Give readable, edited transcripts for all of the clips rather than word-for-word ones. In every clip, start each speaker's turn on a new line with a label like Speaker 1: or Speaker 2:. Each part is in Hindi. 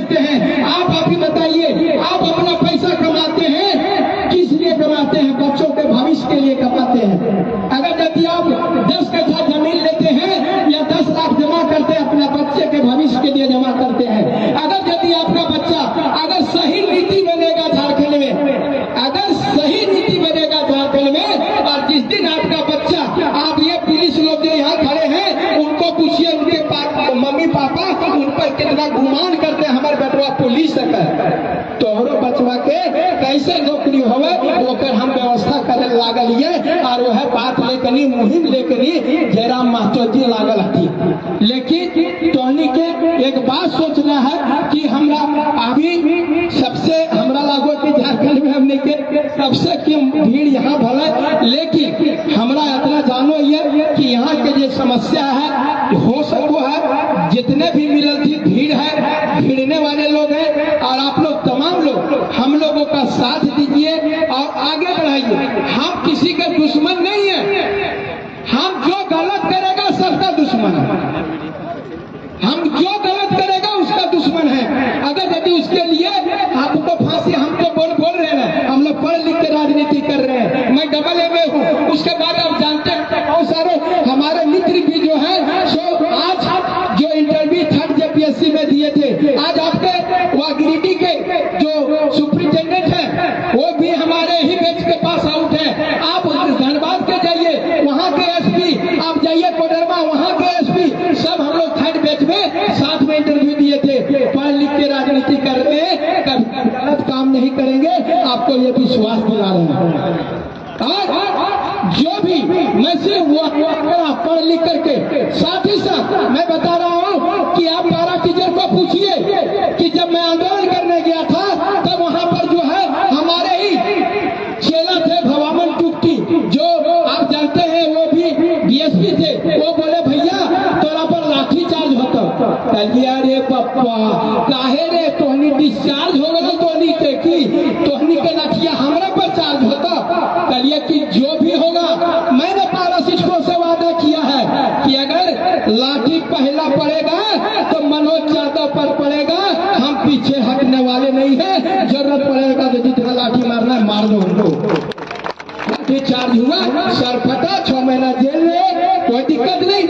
Speaker 1: भेजते हैं। आप ही बताइए, आप अपना पैसा कमाते हैं किस लिए कमाते हैं? बच्चों के भविष्य के लिए कमाते हैं। अगर यदि आप 10 कट्ठा जमीन लेते हैं या 10 लाख जमा करते हैं, अपना बच्चे के भविष्य के लिए जमा करते हैं। अगर यदि आपका बच्चा अगर सही नीति बनेगा झारखंड में, अगर सही नीति बनेगा झारखंड में, और जिस दिन आपका बच्चा, आप ये पुलिस लोग जो यहाँ खड़े हैं उनको पूछिए, उनके मम्मी पापा उन पर कितना गुमान करते हैं, हमारे बेटवा पुलिस है, तोहरो बचवा के कैसे नौकरी होवे ओकर हम व्यवस्था करे लागल है। और वह बात लेकनी, मुहिम लेकनी जयराम महतो जी लागल थी। लेकिन तोहनी के एक बात सोचना है कि हमरा अभी सबसे हमरा लागो कि झारखंड में हमने के सबसे क्यों भीड़ यहाँ भले, लेकिन हमरा इतना जानो ये कि यहाँ के जो समस्या है हो सको है, जितने भी मिलल थी भीड़ है, भिड़ने वाले लोग हैं, और आप लोग तमाम लोग हम लोगों का साथ दीजिए और आगे बढ़ाइए। हम किसी के दुश्मन नहीं है, हम जो गलत करेगा सबका दुश्मन है, हम जो गलत करेगा उसका दुश्मन है। अगर यदि उसके लिए आपको फांसी, हम तो बोल रहे हैं, हम लोग पढ़ लिख के राजनीति कर रहे हैं, मैं डबल एमए हूँ। उसके बाद आप जानते हैं बहुत सारे हमारे मित्र भी जो है सो आज जो इंटरव्यू 3rd JPSC में दिए थे, आज आपके वह गिरिडीह के जो सुप्रिंटेंडेंट है वो भी हमारे ही बेंच के पास आउट है। आप धनबाद के जाइए, वहाँ के एसपी, आप जाइए कोडरमा, वहाँ के एसपी, सब हम लोग 3rd बैच में साथ में इंटरव्यू दिए थे। पढ़ लिख के राजनीति कर रहे हैं, कभी गलत काम नहीं करेंगे, आपको ये विश्वास दिला रहे हैं। और जो भी मैं सिर्फ वो पढ़ लिख करके, साथ ही साथ मैं बता रहा हूँ कि आप पारा टीचर को पूछिए कि जब मैं आंदोलन करने गया था तब वहाँ पर जो है हमारे ही चेला थे भवामन टुकटी, जो आप जानते हैं वो भी DSP थे। वो बोले भैया तोरा पर लाठी चार्ज होता। अरे पप्पा काहे रे, तोहनी डिस्चार्ज हो गए, तोहनी के की तोहनी के लाठिया हमरा पर चार्ज होता। कहिए कि जो भी होगा, मैंने पारा शिक्षकों से वादा किया है कि अगर लाठी पहला पड़ेगा तो मनोज यादव पर पड़ेगा, हम पीछे हटने वाले नहीं है। जरूरत पड़ेगा तो जितना लाठी मारना है मार दो उनको। लाठी चार्ज हुआ, सर फटा, 6 महीना जेल में, कोई दिक्कत नहीं।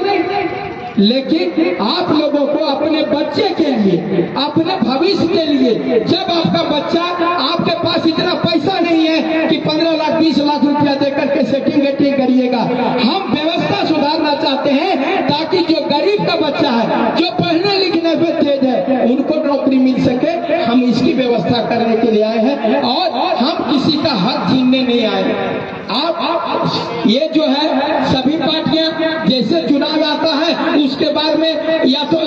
Speaker 1: लेकिन आप लोगों को अपने बच्चे के लिए, अपने भविष्य के लिए, जब आपका बच्चा, आपके पास इतना पैसा नहीं है कि 15 लाख 20 लाख रुपया देकर के सेटिंग वेटिंग करिएगा। हम व्यवस्था सुधारना चाहते हैं ताकि जो गरीब का बच्चा है, जो पढ़ने लिखने में तेज है, उनको नौकरी मिल सके। हम इसकी व्यवस्था करने के लिए आए हैं और हम किसी का हक छीनने नहीं आए। आप ये जो है सभी पार्टियां जैसे चुनाव आता है उसके बाद में या तो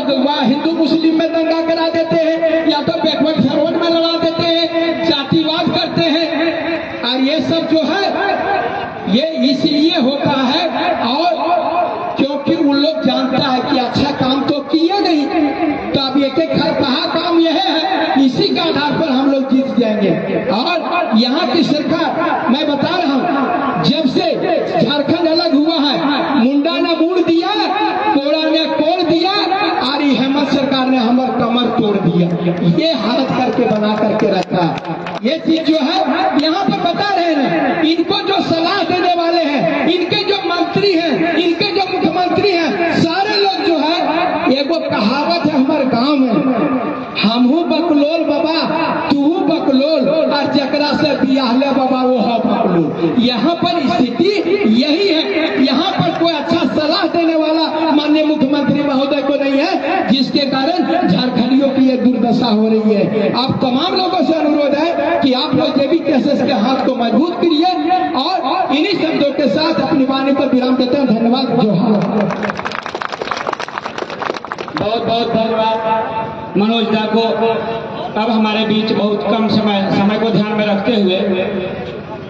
Speaker 1: हिंदू मुस्लिम में दंगा करा देते हैं, या तो बैकवर्ड फॉरवर्ड में लड़ा देते हैं, जातिवाद करते हैं। और ये सब जो है ये इसलिए होता है और क्योंकि उन लोग जानता है कि अच्छा काम तो किए नहीं, तो अब एक खरपहा काम यह है, इसी के आधार पर हम लोग जीत जाएंगे। और यहाँ की सरकार, मैं बता रहा हूँ, जब से झारखंड अलग हुआ है, मुंडा ने मुड़ दिया, कोड़ा ने कोड़ दिया, और हेमंत सरकार ने हमार कमर तोड़ दिया। ये हालत करके बना करके रखा है। ये चीज जो है यहाँ पर बता रहे हैं, इनको जो सलाह देने वाले हैं, इनके जो मंत्री हैं, इनके जो मुख्यमंत्री हैं, सारे लोग जो है, एगो कहावत है हमारे गांव में, हमहू बकलोल बाबा तू बकलोल, और जकरा से बियाहले बाबा वो है बकलोल। यहाँ पर स्थिति यही है, यहाँ पर कोई अच्छा सलाह देने वाला माननीय मुख्यमंत्री महोदय को नहीं है, जिसके कारण झारखंडियों की ये दुर्दशा हो रही है। आप तमाम लोगों से अनुरोध है कि आप लोग जेबी केसेस के हाथ को मजबूत करिए, और इन्हीं शब्दों के साथ अपनी वाणी पर विराम देते हैं। धन्यवाद, जोहार।
Speaker 2: बहुत बहुत धन्यवाद मनोज दा को। अब हमारे बीच बहुत कम समय को ध्यान में रखते हुए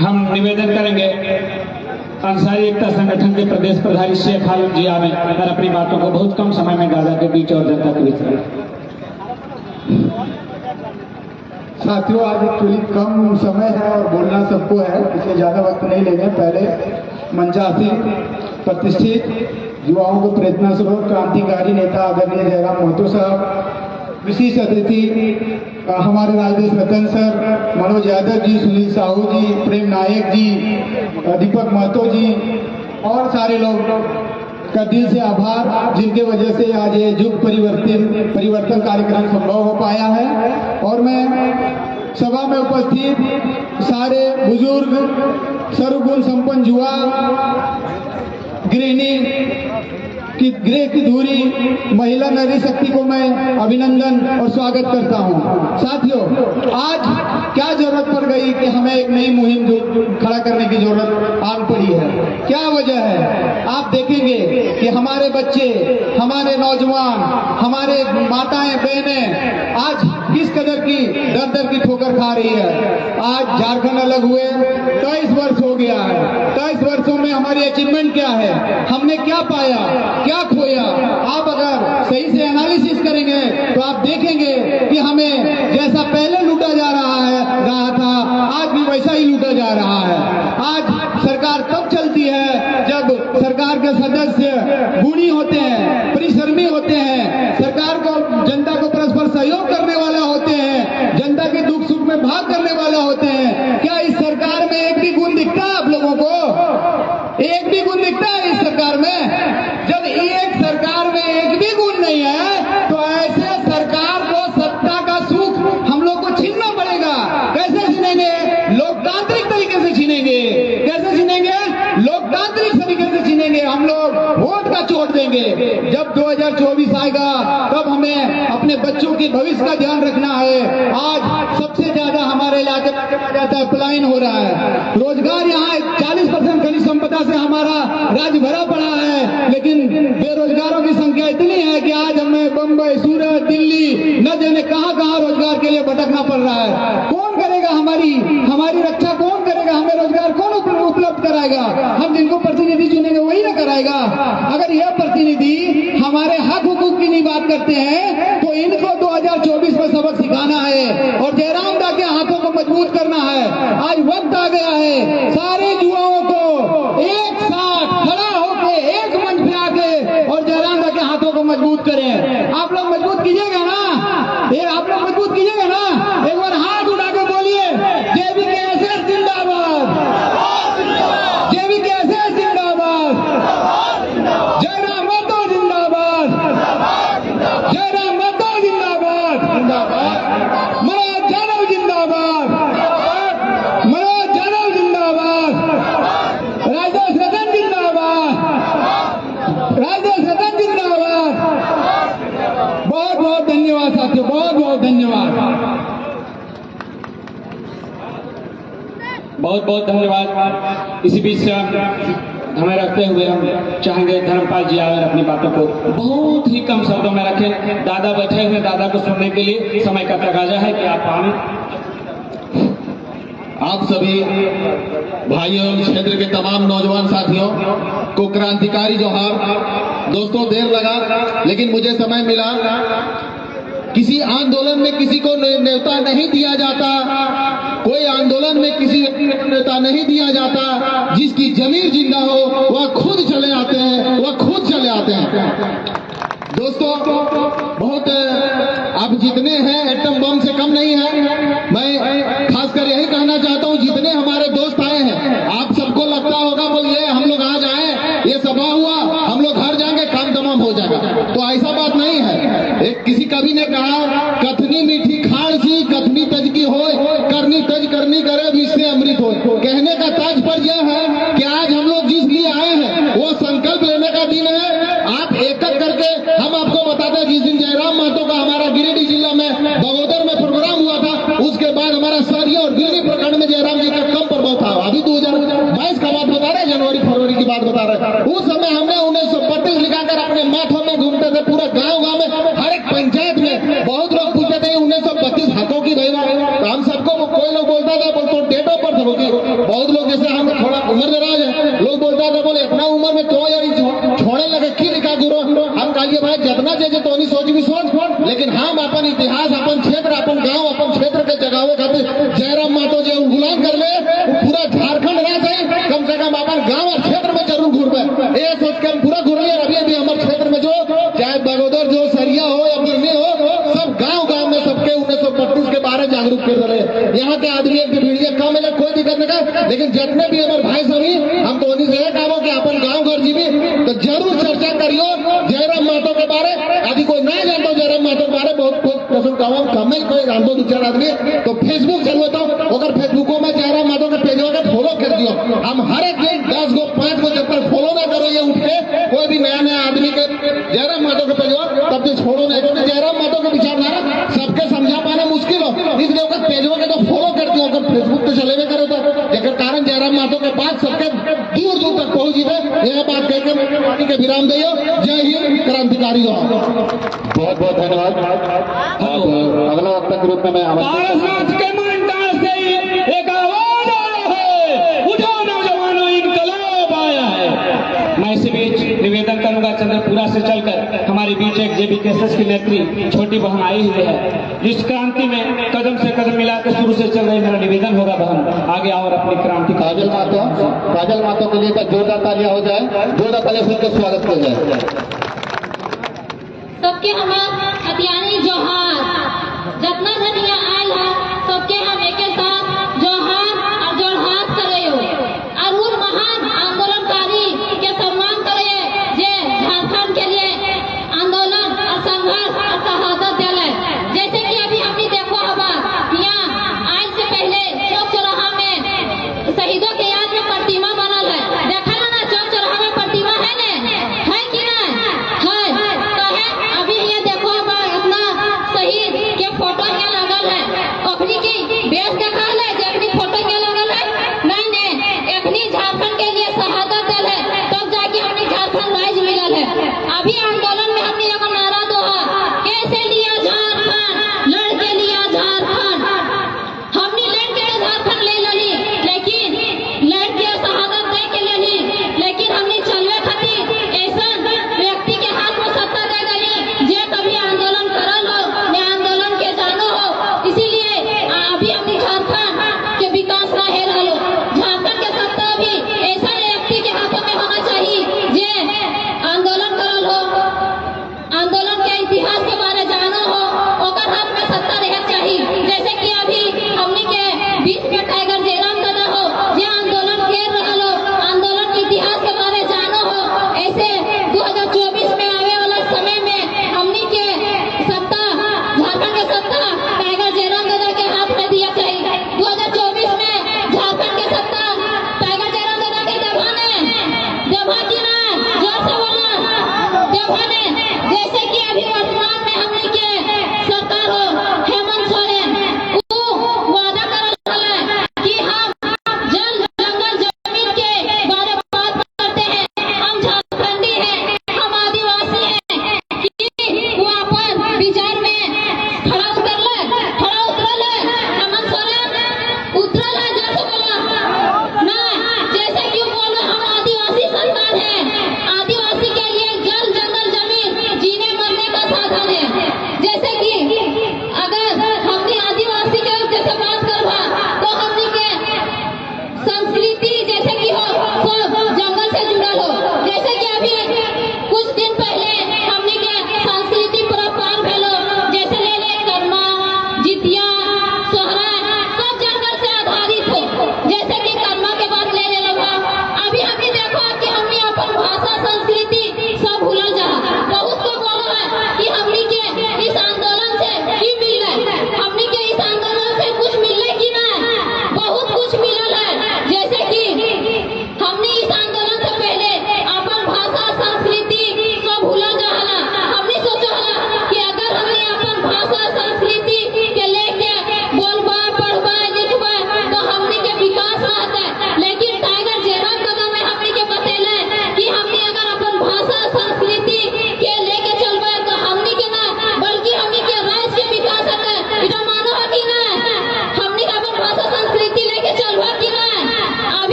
Speaker 2: हम निवेदन करेंगे अंसारी एकता संगठन के प्रदेश प्रभारी शेख आलम जी आवे और अपनी बातों को बहुत कम समय में गाजा के बीच और जनता के बीच रखें।
Speaker 3: साथियों, आज एक्चुअली कम समय है और बोलना सबको है, इसलिए ज्यादा वक्त नहीं लेंगे। पहले मंचासीन प्रतिष्ठित युवाओं को प्रेरणा स्रोत क्रांतिकारी नेता आदरणीय जयराम महतो साहब विशेष अतिथि हमारे राजेश रतन सर, मनोज यादव जी, सुनील साहू जी, प्रेम नायक जी, दीपक महतो जी और सारे लोग का दिल से आभार, जिनके वजह से आज ये युग परिवर्तन कार्यक्रम संभव हो पाया है। और मैं सभा में उपस्थित सारे बुजुर्ग, सर्वगुण संपन्न युवा, गृहिणी की गृह की धुरी महिला नारी शक्ति को मैं अभिनंदन और स्वागत करता हूं। साथियों, आज क्या जरूरत पड़ गई कि हमें एक नई मुहिम खड़ा करने की जरूरत आन पड़ी है? क्या वजह है? आप देखेंगे कि हमारे बच्चे, हमारे नौजवान, हमारे माताएं बहनें आज किस कदर की दर की ठोकर खा रही है। आज झारखंड अलग हुए 23 वर्ष हो गया है। 23 वर्षों में हमारी अचीवमेंट क्या है, हमने क्या पाया, क्या खोया? आप अगर सही से एनालिसिस करेंगे तो आप देखेंगे कि हमें जैसा पहले लूटा जा रहा था, आज भी वैसा ही लूटा जा रहा है। आज सरकार तब चलती है जब सरकार के सदस्य गुणी होते हैं, परिश्रमी होते हैं, सरकार को, जनता को परस्पर सहयोग करने वाले होते हैं, जनता के दुख सुख में भाग करने वाले होते हैं। क्या इस सरकार में एक भी गुण दिखता है आप लोगों को? एक भी गुण दिखता है इस सरकार में? जब एक सरकार में एक भी गुण नहीं है तो ऐसे सरकार को सत्ता का सुख हम लोग को छीनना पड़ेगा। कैसे छीनेंगे? लोकतांत्रिक तरीके से छीनेंगे। कैसे छीनेंगे? लोकतांत्रिक तरीके से छीनेंगे। हम लोग वोट का चोट देंगे। जब 2024 आएगा तब हमें अपने बच्चों के भविष्य का ध्यान रखना है। आज सबसे ज्यादा हमारे इलाके में कहा जाता है पलायन हो रहा है। रोजगार यहाँ 40% खनिज संपदा से हमारा राज्य भरा पड़ा है, लेकिन बेरोजगारों की संख्या इतनी है कि आज हमें बंबई, सूरत, दिल्ली न जाने कहां कहां रोजगार के लिए भटकना पड़ रहा है। कौन करेगा हमारी रक्षा? कौन करेगा? हमें रोजगार कौन उपलब्ध कराएगा? हम जिनको प्रतिनिधि चुनेंगे वही ना कराएगा। अगर यह प्रतिनिधि हमारे हक हुकूक की नहीं बात करते हैं तो इनको 2024 में सबक सिखाना है और जयराम दा के हाथों को मजबूत करना है। आज वक्त आ गया है सारे युवाओं को एक साथ खड़ा होकर एक मंच पे आके और जयराम दा के हाथों को मजबूत करें। आप लोग मजबूत कीजिएगा ना? ये आप लोग मजबूत कीजिएगा ना? एक बार हाथ उठा के बोलिए, JVKSS जिंदाबाद, JVKSS जिंदाबाद, जयराम महतो जिंदाबाद, जयराम महतो जिंदाबाद, मनोज यादव जिंदाबाद, मनोज यादव जिंदाबाद, राजेश रतन जिंदाबाद, राजेश रतन जिंदाबाद। बहुत बहुत धन्यवाद साथियों, बहुत बहुत धन्यवाद।
Speaker 2: बहुत बहुत धन्यवाद। इसी बीच से हमें रखते हुए हम चाहेंगे धर्मपाल जी आकर अपनी बातों को बहुत ही कम शब्दों में रखें। दादा बैठे हुए, दादा को सुनने के लिए समय का तकाजा है कि आप आए।
Speaker 4: आप सभी भाइयों, क्षेत्र के तमाम नौजवान साथियों को क्रांतिकारी जोहार। दोस्तों, देर लगा लेकिन मुझे समय मिला। किसी आंदोलन में किसी को न्योता नहीं दिया जाता, कोई आंदोलन में किसी व्यक्ति को न्योता नहीं दिया जाता। जिसकी जमीर जिंदा हो वह खुद चले आते हैं, वह खुद चले आते हैं। दोस्तों, बहुत आप जितने हैं एटम बम से कम नहीं है। मैं खासकर यही कहना चाहता हूं, जितने हमारे दोस्त आए हैं, आप सबको लगता होगा बोलिए हम लोग आज आए, ये सभा हुआ, हम लोग घर जाएंगे, काम तमाम हो जाएगा। तो ऐसा बात नहीं है। एक किसी कवि ने कहा, कथनी मीठी खाड़ सी कथनी तज की हो, करनी तज करनी करे बीच से अमृत हो। कहने का तात्पर्य यह है कि आज हम लोग जिस लिए आए हैं वो संकल्प लेने का दिन है। आप एक एक करके हम आपको बताते हैं, जिस दिन जयराम महतो का हमारा गिरिडीह जिला में बगोदर में प्रोग्राम हुआ था, उसके बाद हमारा सरिया और गिरिडीह प्रखंड में जयराम जी का कम प्रभाव था। अभी 2022 का बात बता रहे, जनवरी फरवरी की बात बता रहे। उस समय हमने 1932 लिखाकर अपने माथों में घूमते थे, पूरे गाँव में, हर एक पंचायत में। बहुत लोग पूछते थे 1932 हाथों की भैया, तो हम सबको कोई लोग बोलता था बोलते डेट ऑफ बर्थ होगी। बहुत लोग जैसे हम थोड़ा उम्र दराज है, लोग बोलता था बोले इतना उम्र में तो यार छोड़ने लगे की लिखा गुरु। हम कहिए भाई जितना चाहिए तो नहीं सोच भी सोच, लेकिन हम अपन इतिहास, अपन क्षेत्र, अपन गांव, अपन क्षेत्र के जगावे खातिर जयराम महतो जी गुलाम कर ले, पूरा झारखंड राज है, कम से कम अपन गांव और क्षेत्र में जरूर घूरबे। ये सोच के हम पूरा घूर लिया। अभी अभी हमारे क्षेत्र में जो चाहे बगोदर जो सरिया हो या बिरनी हो, सब गाँव 1932 के बारे जागरूक कर रहे। यहाँ के आदमी एक वीडियो कम है, कोई दिक्कत नहीं है, लेकिन जितने भी हमारे भाई सभी हम तो उन्हीं से काम हो कि अपन गाँव घर जीवी तो जरूर चर्चा करियो जयराम महतो के बारे। यदि कोई नहीं जानता जयराम महतो के बारे, बहुत पसंद कहूँ कम कोई जानते दो चार आदमी तो फेसबुक चलता हूँ, अगर फेसबुको में जयराम महतो के पेजवा के फॉलो कर दियो। हम हर एक दिन 10 गो 5 गो जब तक फॉलो ना करो ये उठ के कोई भी नया नया आदमी के जयराम महतो के पेजवा तब तक छोड़ो नहीं, क्योंकि जयराम महतो के विचारधारा सबके समझा पाना मुश्किल हो, इसलिए अगर पेजवा के तो फॉलो कर दियो, अगर फेसबुक पे चले करो तो जेकर कारण जयराम महतो के बात सबके दूर दूर तक पहुंच जाए। यह बात कहकर मैं पार्टी के विराम दियो। जय हिंद, क्रांतिकारी रहो।
Speaker 3: बहुत बहुत धन्यवाद। अगला वक्ता के रूप में मैं
Speaker 2: पारसनाथ के मंडाल से एक आवाज आ रहा है, उठो नौजवानों इनकलाब आया है। मैं इसी बीच निवेदन करूंगा चंद्रपुरा से चलकर हमारे बीच एक JBKSS की नेत्री छोटी बहन आई हुई है, जिस क्रांति में कदम से कदम मिलाकर शुरू से चल रही। मेरा निवेदन होगा बहन आगे आओ और अपनी क्रांति
Speaker 3: काजल मातो के लिए जोरदार तालियां हो जाए, जोरदार तालियां सुनकर स्वागत किया जाए।
Speaker 5: सबके हमार हथियानी जोहार, जितना धनिया आयल है सबके हम एक साथ जोहार और जोहार करे और उन महान आंदोलनकारी के सम्मान करे जे झारखंड के लिए आंदोलन और संघर्ष और शहादत दिले। जैसे कि अभी हमने देखो हवा यहाँ आज से पहले चौक चौराहा में शहीदों के याद में प्रतिमा बनल है, देखा ना चौक चौराहा में प्रतिमा है ने, है कि नहीं है? तो है अभी ये देखो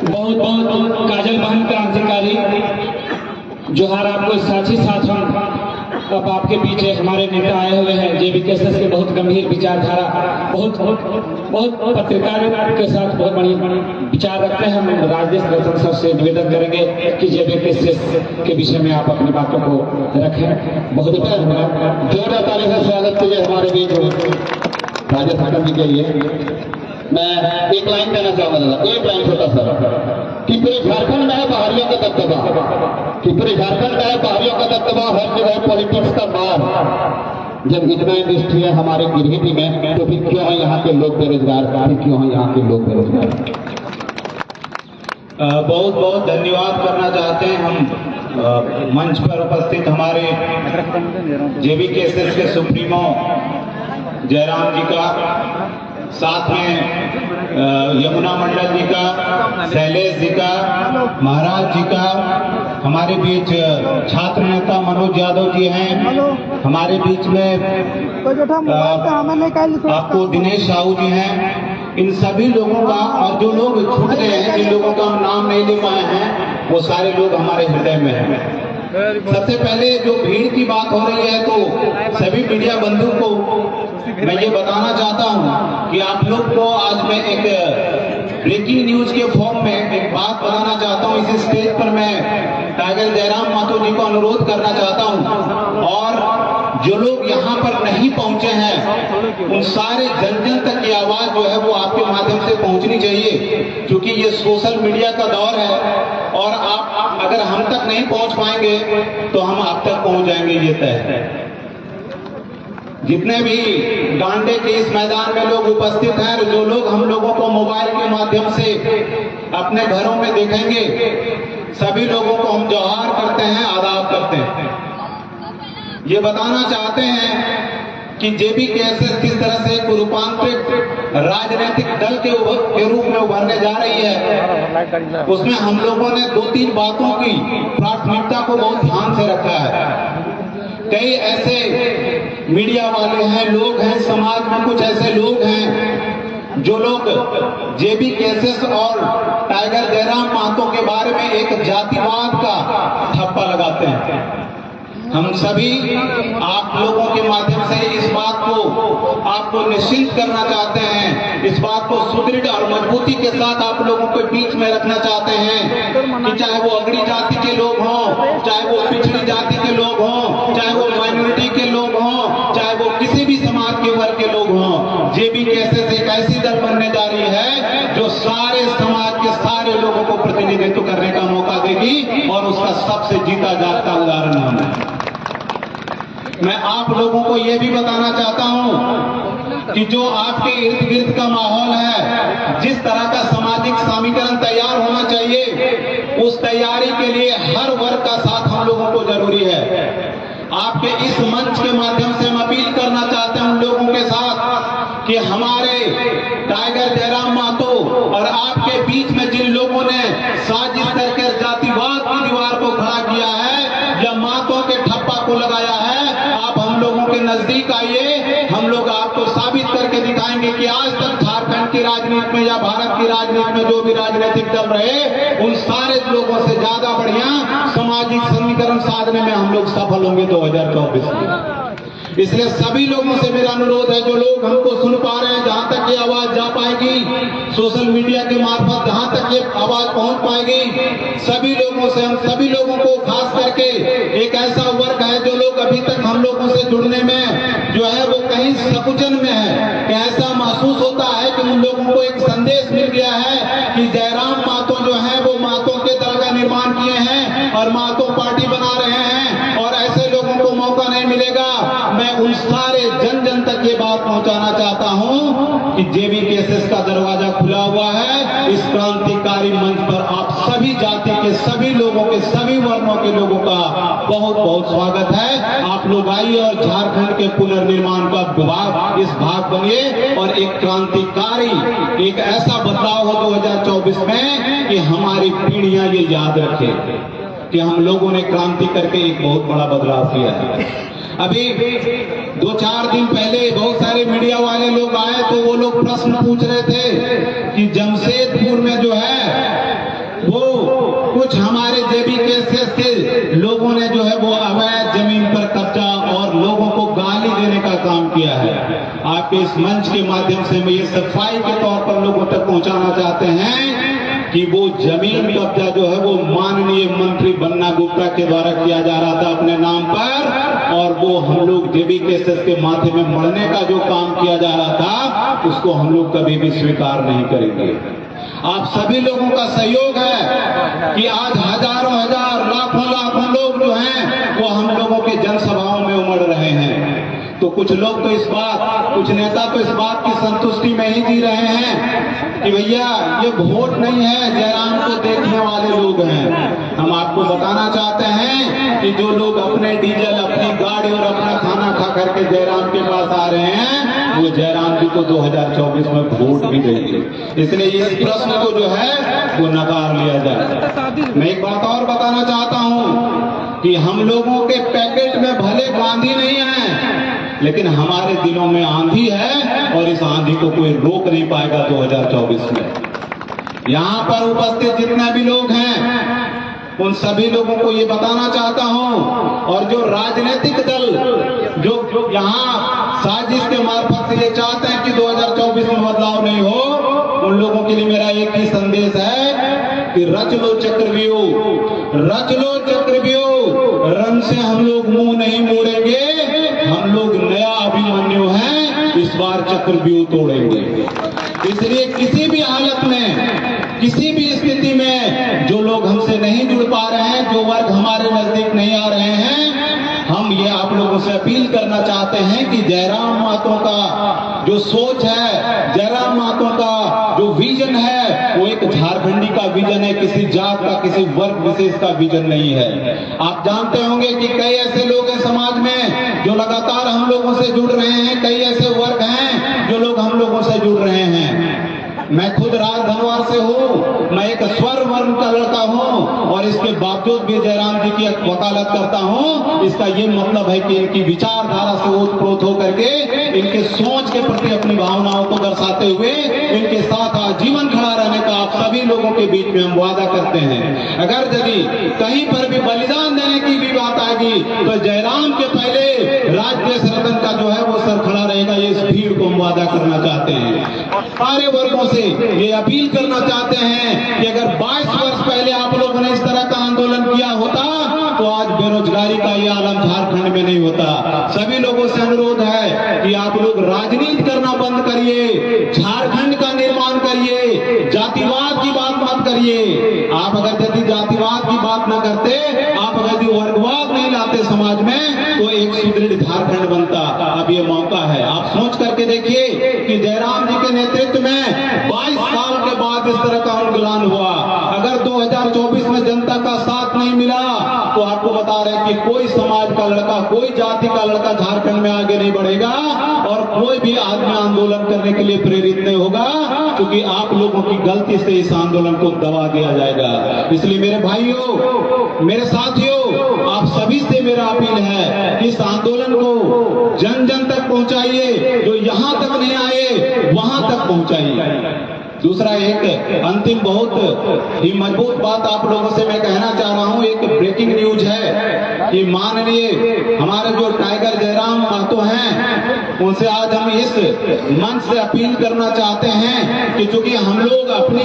Speaker 2: बहुत बहुत काजल बहन क्रांतिकारी जोहार आपको। साथ ही साथ हम अब आपके पीछे हमारे नेता आए हुए हैं JBKSS के, बहुत गंभीर विचारधारा, बहुत पत्रकार के साथ बहुत बड़ी विचार रखते हैं। हम राजेश रतन सर से निवेदन करेंगे कि JBKSS के विषय में आप अपनी बातों को रखें। बहुत धन्यवाद।
Speaker 4: जोरदार ताली से स्वागत कीजिए हमारे बीच राजेश रतन जी के लिए। मैं एक लाइन कहना चाहूंगा दादा, एक लाइन छोटा सा, कि पूरे झारखंड में है बाहरियों का दबदबा, कि पूरे झारखंड में है बाहरियों का दबदबा, हर जगह पॉलिटिक्स का मार। जब इतना इंडस्ट्री है हमारे गिरहिटी में, तो फिर क्यों है यहाँ के लोग बेरोजगार, फिर क्यों है यहाँ के लोग बेरोजगार।
Speaker 6: बहुत बहुत धन्यवाद करना चाहते हैं हम मंच पर उपस्थित हमारे JBKSS के सुप्रीमो जयराम जी का, साथ में यमुना मंडल जी का, शैलेश जी का, महाराज जी का, हमारे बीच छात्र नेता मनोज यादव जी हैं, हमारे बीच में आपको दिनेश साहू जी हैं। इन सभी लोगों का, और जो लोग छूट गए हैं, जिन लोगों का हम नाम नहीं ले पाए हैं, वो सारे लोग हमारे हृदय में हैं। सबसे पहले जो भीड़ की बात हो रही है, तो सभी मीडिया बंधु को मैं ये बताना चाहता हूँ कि आप लोग को आज मैं एक ब्रेकिंग न्यूज के फॉर्म में एक बात बताना चाहता हूँ। इस स्टेज पर मैं टाइगर जयराम मातो जी को अनुरोध करना चाहता हूँ, और जो लोग यहाँ पर नहीं पहुंचे हैं, उन सारे जन जन तक की आवाज जो है वो आपके माध्यम से पहुंचनी चाहिए, क्योंकि ये सोशल मीडिया का दौर है, और आप अगर हम तक नहीं पहुंच पाएंगे तो हम आप तक पहुंच जाएंगे, ये तय है। जितने भी डांडे के इस मैदान में लोग उपस्थित हैं, जो लोग हम लोगों को मोबाइल के माध्यम से अपने घरों में देखेंगे, सभी लोगों को हम जोहार करते हैं, आदाब करते हैं। ये बताना चाहते हैं कि JBKSS किस तरह से एक रूपांतरित राजनीतिक दल के रूप में उभरने जा रही है। उसमें हम लोगों ने 2-3 बातों की प्राथमिकता को बहुत ध्यान से रखा है। कई ऐसे मीडिया वाले हैं, लोग हैं, समाज में कुछ ऐसे लोग हैं जो लोग JBKSS और टाइगर जयराम महतो के बारे में एक जातिवाद का ठप्पा लगाते हैं। हम सभी आप लोगों के माध्यम से इस बात को आपको निश्चित करना चाहते हैं, इस बात को सुदृढ़ और मजबूती के साथ आप लोगों के बीच में रखना चाहते हैं कि चाहे वो अगड़ी जाति के लोग हों, चाहे वो पिछड़ी जाति के लोग हों, चाहे वो माइनॉरिटी के लोग हों, चाहे वो किसी भी समाज के वर्ग के लोग हों, JBKSS एक ऐसी दल बनने जा रही है जो सारे समाज के सारे लोगों को प्रतिनिधित्व करने का मौका देगी, और उसका सबसे जीता जागता उदाहरण हम है। मैं आप लोगों को यह भी बताना चाहता हूं कि जो आपके इर्द गिर्द का माहौल है, जिस तरह का सामाजिक समीकरण तैयार होना चाहिए, उस तैयारी के लिए हर वर्ग का साथ हम लोगों को जरूरी है। आपके इस मंच के माध्यम से हम अपील करना चाहते हैं उन लोगों के साथ कि हमारे टाइगर जयराम महतो और आपके बीच में जिन लोगों ने साजिश करके जातिवाद की दीवार को खड़ा किया है या महतो के ठप्पा को लगाया है, आप हम लोगों के नजदीक आइए। हम लोग आपको साबित करके दिखाएंगे कि आज तक झारखंड की राजनीति में या भारत की राजनीति में जो भी राजनीतिक दल रहे, उन सारे लोगों से ज्यादा बढ़िया सामाजिक समीकरण साधने में हम लोग सफल होंगे 2024 में। इसलिए सभी लोगों से मेरा अनुरोध है, जो लोग हमको सुन पा रहे हैं, जहां तक ये आवाज जा पाएगी सोशल मीडिया के मार्फत, जहां तक ये आवाज पहुंच पाएगी, सभी लोगों से, हम सभी लोगों को खास करके एक ऐसा वर्ग है जो लोग अभी तक हम लोगों से जुड़ने में जो है वो कहीं संकुचन में है, कि ऐसा महसूस होता है कि उन लोगों को एक संदेश मिल गया है कि जयराम महतो जो है वो महतो के दल का निर्माण किए हैं और महतो पार्टी बना रहे हैं, और ऐसे लोगों को मौका नहीं मिलेगा। मैं उन सारे जन जन तक ये बात पहुंचाना चाहता हूं कि JBKSS का दरवाजा खुला हुआ है। इस क्रांतिकारी मंच पर आप सभी जाति के सभी लोगों के, सभी वर्णों के लोगों का बहुत बहुत स्वागत है। आप लोग आइए और झारखंड के पुनर्निर्माण का इस भाग बनिए, और एक क्रांतिकारी, एक ऐसा बदलाव हो 2024 में कि हमारी पीढ़ियां ये याद रखे कि हम लोगों ने क्रांति करके एक बहुत बड़ा बदलाव किया है। अभी 2-4 दिन पहले बहुत सारे मीडिया वाले लोग आए तो वो लोग प्रश्न पूछ रहे थे कि जमशेदपुर में जो है तरीके से लोगों ने जो है वो अवैध जमीन पर कब्जा और लोगों को गाली देने का काम किया है। आपके इस मंच के माध्यम से मैं ये सफाई के तौर पर लोगों तक पहुंचाना चाहते हैं कि वो जमीन कब्जा जो है वो माननीय मंत्री बन्ना गुप्ता के द्वारा किया जा रहा था अपने नाम पर, और वो हम लोग जेबीकेएसएस के माथे में मरने का जो काम किया जा रहा था उसको हम लोग कभी भी स्वीकार नहीं करेंगे। आप सभी लोगों का सहयोग है कि आज हजारों हजार लाखों लाखों लोग जो हैं वो हम लोगों के जनसभाओं में उमड़ रहे हैं। तो कुछ लोग तो कुछ नेता तो इस बात की संतुष्टि में ही जी रहे हैं कि भैया ये वोट नहीं है, जयराम को देखने वाले लोग हैं। हम आपको बताना चाहते हैं कि जो लोग अपने डीजल, अपनी गाड़ी और अपना खाना खा करके जयराम के पास आ रहे हैं वो जयराम जी को 2024 में वोट भी देंगे। इसलिए इस प्रश्न को जो है वो नकार लिया जाए। मैं एक बात और बताना चाहता हूं कि हम लोगों के पैकेट में भले गांधी नहीं है, लेकिन हमारे दिलों में आंधी है और इस आंधी को कोई रोक नहीं पाएगा 2024 में। यहाँ पर उपस्थित जितने भी लोग हैं उन सभी लोगों को ये बताना चाहता हूं, और जो राजनीतिक दल जो यहाँ साजिश के मार्फत से ये चाहते हैं कि 2024 में बदलाव नहीं हो, उन लोगों के लिए मेरा एक ही संदेश है कि रच लो चक्रव्यूह, रच लो चक्रव्यूह। रन से हम लोग मुंह नहीं मोड़ेंगे, हम लोग नया अभिमन्यु हैं, इस बार चक्रव्यूह तोड़ेंगे। इसलिए किसी भी हालत में, किसी भी स्थिति में जो लोग हमसे नहीं जुड़ पा रहे हैं, जो वर्ग हमारे नजदीक नहीं आ रहे हैं, हम ये आप लोगों से अपील करना चाहते हैं कि जयराम महतो का जो सोच है, जयराम महतो का जो विजन है वो एक झारखंडी का विजन है, किसी जात का, किसी वर्ग विशेष का विजन नहीं है। आप जानते होंगे कि कई ऐसे लोग हैं समाज में जो लगातार हम लोगों से जुड़ रहे हैं, कई ऐसे वर्ग हैं जो लोग हम लोगों से जुड़ रहे हैं। मैं खुद राजधनवार से हूँ, मैं एक स्वर वर्ण का लड़का हूँ और इसके बावजूद भी जयराम जी की वकालत करता हूँ। इसका ये मतलब है कि इनकी विचारधारा से ओतप्रोत होकर के, इनके सोच के प्रति अपनी भावनाओं को दर्शाते हुए इनके साथ आजीवन खड़ा रहने का आप सभी लोगों के बीच में हम वादा करते हैं। अगर यदि कहीं पर भी बलिदान देने की भी बात आएगी तो जयराम के पहले राजदेश रतन का जो है वो सर खड़ा रहेगा। ये इस भीड़ को हम वादा करना चाहते हैं और सारे वर्गों से ये अपील करना चाहते हैं कि अगर 22 वर्ष पहले आप लोगों ने इस तरह का आंदोलन किया होता तो आज बेरोजगारी का ये आलम झारखंड में नहीं होता। सभी लोगों से अनुरोध है कि आप लोग राजनीति करना बंद करिए, झारखंड का निर्माण करिए, जातिवाद की बात मत करिए। आप अगर यदि जातिवाद की बात न करते, आप अगर यदि वर्गवाद नहीं लाते समाज में, तो एक सुदृढ़ झारखंड बनता। अब ये मौका है, आप सोच करके देखिए कि जयराम जी के नेतृत्व में 22 साल के बाद इस तरह का आंदोलन हुआ। अगर 2024 में जनता का साथ नहीं मिला तो आपको बता रहे हैं कि कोई समाज का लड़का, कोई जाति का लड़का झारखंड में आगे नहीं बढ़ेगा और कोई भी आदमी आंदोलन करने के लिए प्रेरित नहीं होगा, क्योंकि आप लोगों की गलती से इस आंदोलन को दबा दिया जाएगा। इसलिए मेरे भाइयों, मेरे साथियों, आप सभी से मेरा अपील है कि इस आंदोलन को जन जन तक पहुंचाइए, जो यहां तक नहीं आए वहां तक पहुंचाइए। दूसरा एक अंतिम बहुत ही मजबूत बात आप लोगों से मैं कहना चाह रहा हूं, एक ब्रेकिंग न्यूज है कि माननीय हमारे जो टाइगर जयराम महतो हैं उनसे आज हम इस मंच से अपील करना चाहते हैं कि चूंकि हम लोग अपनी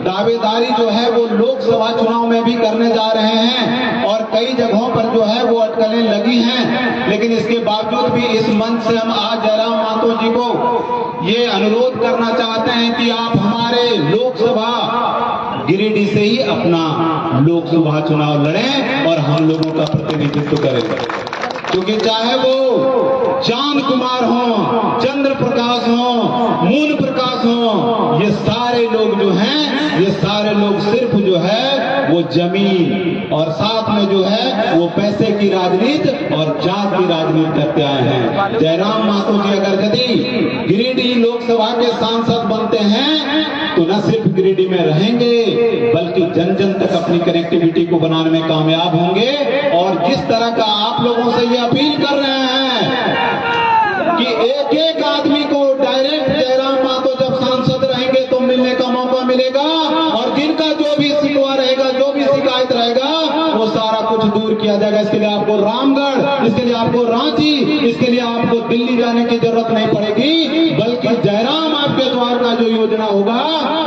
Speaker 6: दावेदारी जो है वो लोकसभा चुनाव में भी करने जा रहे हैं और कई जगहों पर जो है वो अटकलें लगी हैं, लेकिन इसके बावजूद भी इस मंच से हम आज जयराम महतो जी को ये अनुरोध करना चाहते हैं कि आप हमारे लोकसभा गिरिडीह से ही अपना लोकसभा चुनाव लड़ें और हम लोगों का प्रतिनिधित्व करें, क्योंकि चाहे वो चांद कुमार हो, चंद्र प्रकाश हो, मून प्रकाश हो, ये सारे लोग जो हैं, ये सारे लोग सिर्फ जो है वो जमीन और साथ में जो है वो पैसे की राजनीति और जात की राजनीति करते आए हैं। जयराम महतो जी अगर यदि गिरिडीह लोकसभा के सांसद बनते हैं तो न सिर्फ गिरिडीह में रहेंगे बल्कि जन जन तक अपनी कनेक्टिविटी को बनाने में कामयाब होंगे। और जिस तरह का आप लोगों से ये अपील कर रहे हैं कि एक एक आदमी को डायरेक्ट जयराम महतो जब सांसद रहेंगे तो मिलने का मौका मिलेगा और जिनका जो भी शिकवा रहेगा, जो भी शिकायत रहेगा, इसके लिए आपको रांची, इसके लिए आपको दिल्ली जाने की जरूरत नहीं पड़ेगी, बल्कि जयराम आपके द्वार का जो योजना होगा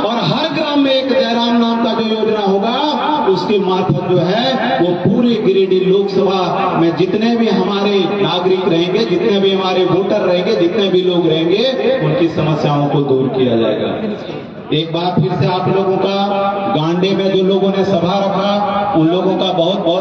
Speaker 6: और हर ग्राम में एक जयराम नाम का जो योजना होगा, उसके मार्फत जो है वो पूरे गिरिडीह लोकसभा में जितने भी हमारे नागरिक रहेंगे, जितने भी हमारे वोटर रहेंगे, जितने भी लोग रहेंगे, उनकी समस्याओं को दूर किया जाएगा। एक बार फिर से आप लोगों का गांडे में जो लोगों ने सभा रखा, उन लोगों का बहुत बहुत